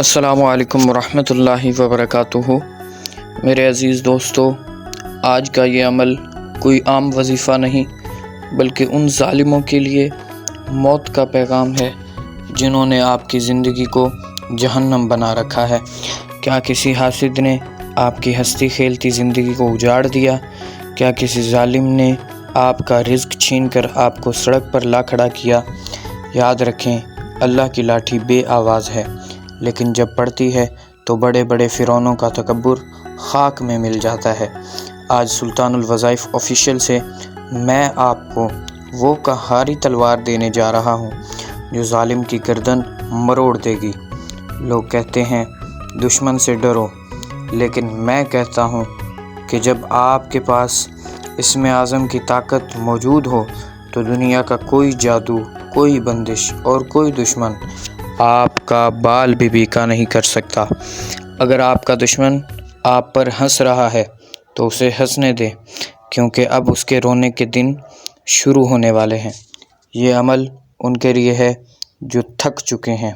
السلام علیکم ورحمۃ اللہ وبرکاتہ۔ میرے عزیز دوستو، آج کا یہ عمل کوئی عام وظیفہ نہیں بلکہ ان ظالموں کے لیے موت کا پیغام ہے جنہوں نے آپ کی زندگی کو جہنم بنا رکھا ہے۔ کیا کسی حاسد نے آپ کی ہستی کھیلتی زندگی کو اجاڑ دیا؟ کیا کسی ظالم نے آپ کا رزق چھین کر آپ کو سڑک پر لا کھڑا کیا؟ یاد رکھیں، اللہ کی لاٹھی بے آواز ہے، لیکن جب پڑتی ہے تو بڑے بڑے فرعونوں کا تکبر خاک میں مل جاتا ہے۔ آج سلطان الوظائف آفیشیل سے میں آپ کو وہ قہاری تلوار دینے جا رہا ہوں جو ظالم کی گردن مروڑ دے گی۔ لوگ کہتے ہیں دشمن سے ڈرو، لیکن میں کہتا ہوں کہ جب آپ کے پاس اسم اعظم کی طاقت موجود ہو تو دنیا کا کوئی جادو، کوئی بندش اور کوئی دشمن آپ کا بال بھی بیکا نہیں کر سکتا۔ اگر آپ کا دشمن آپ پر ہنس رہا ہے تو اسے ہنسنے دیں، کیونکہ اب اس کے رونے کے دن شروع ہونے والے ہیں۔ یہ عمل ان کے لیے ہے جو تھک چکے ہیں،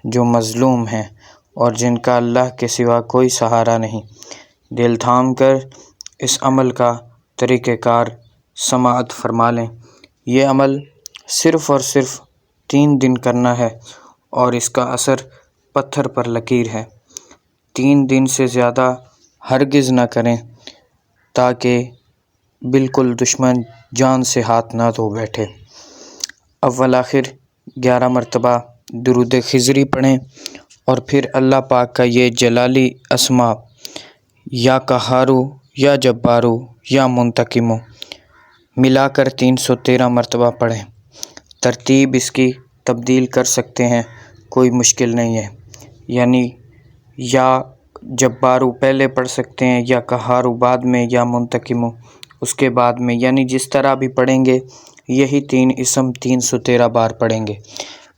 جو مظلوم ہیں اور جن کا اللہ کے سوا کوئی سہارا نہیں۔ دل تھام کر اس عمل کا طریقہ کار سماعت فرما لیں۔ یہ عمل صرف اور صرف 3 دن کرنا ہے اور اس کا اثر پتھر پر لکیر ہے۔ 3 دن سے زیادہ ہرگز نہ کریں، تاکہ بالکل دشمن جان سے ہاتھ نہ دھو بیٹھے۔ اول آخر 11 مرتبہ درود خضری پڑھیں اور پھر اللہ پاک کا یہ جلالی اسما یا قہارو یا جبارو یا منتقمو ملا کر 313 مرتبہ پڑھیں۔ ترتیب اس کی تبدیل کر سکتے ہیں، کوئی مشکل نہیں ہے، یعنی یا جبارو پہلے پڑھ سکتے ہیں یا قہارو بعد میں یا منتقمو اس کے بعد میں، یعنی جس طرح بھی پڑھیں گے یہی 3 اسم 313 بار پڑھیں گے۔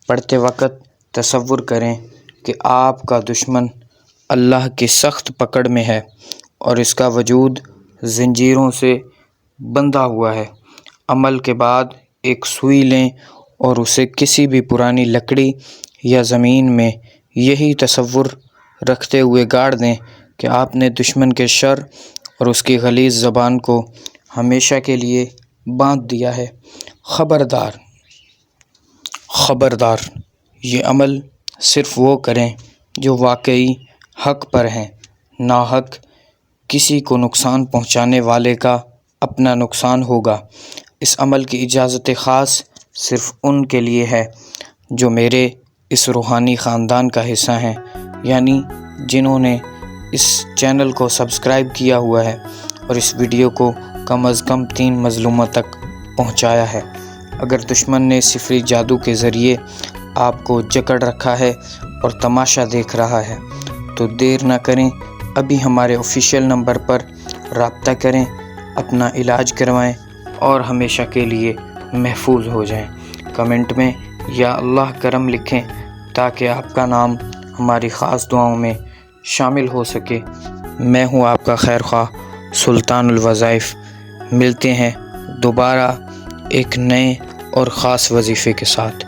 پڑھتے وقت تصور کریں کہ آپ کا دشمن اللہ کی سخت پکڑ میں ہے اور اس کا وجود زنجیروں سے بندھا ہوا ہے۔ عمل کے بعد ایک سوئی لیں اور اسے کسی بھی پرانی لکڑی یا زمین میں یہی تصور رکھتے ہوئے گاڑ دیں کہ آپ نے دشمن کے شر اور اس کی غلیظ زبان کو ہمیشہ کے لیے باندھ دیا ہے۔ خبردار، یہ عمل صرف وہ کریں جو واقعی حق پر ہیں۔ ناحق کسی کو نقصان پہنچانے والے کا اپنا نقصان ہوگا۔ اس عمل کی اجازت خاص صرف ان کے لیے ہے جو میرے اس روحانی خاندان کا حصہ ہیں، یعنی جنہوں نے اس چینل کو سبسکرائب کیا ہوا ہے اور اس ویڈیو کو کم از کم 3 مظلوموں تک پہنچایا ہے۔ اگر دشمن نے سفری جادو کے ذریعے آپ کو جکڑ رکھا ہے اور تماشا دیکھ رہا ہے تو دیر نہ کریں، ابھی ہمارے آفیشیل نمبر پر رابطہ کریں، اپنا علاج کروائیں اور ہمیشہ کے لیے محفوظ ہو جائیں۔ کمنٹ میں یا اللہ کرم لکھیں تاکہ آپ کا نام ہماری خاص دعاؤں میں شامل ہو سکے۔ میں ہوں آپ کا خیر خواہ سلطان الوظائف۔ ملتے ہیں دوبارہ ایک نئے اور خاص وظیفے کے ساتھ،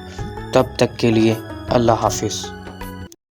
تب تک کے لیے اللہ حافظ۔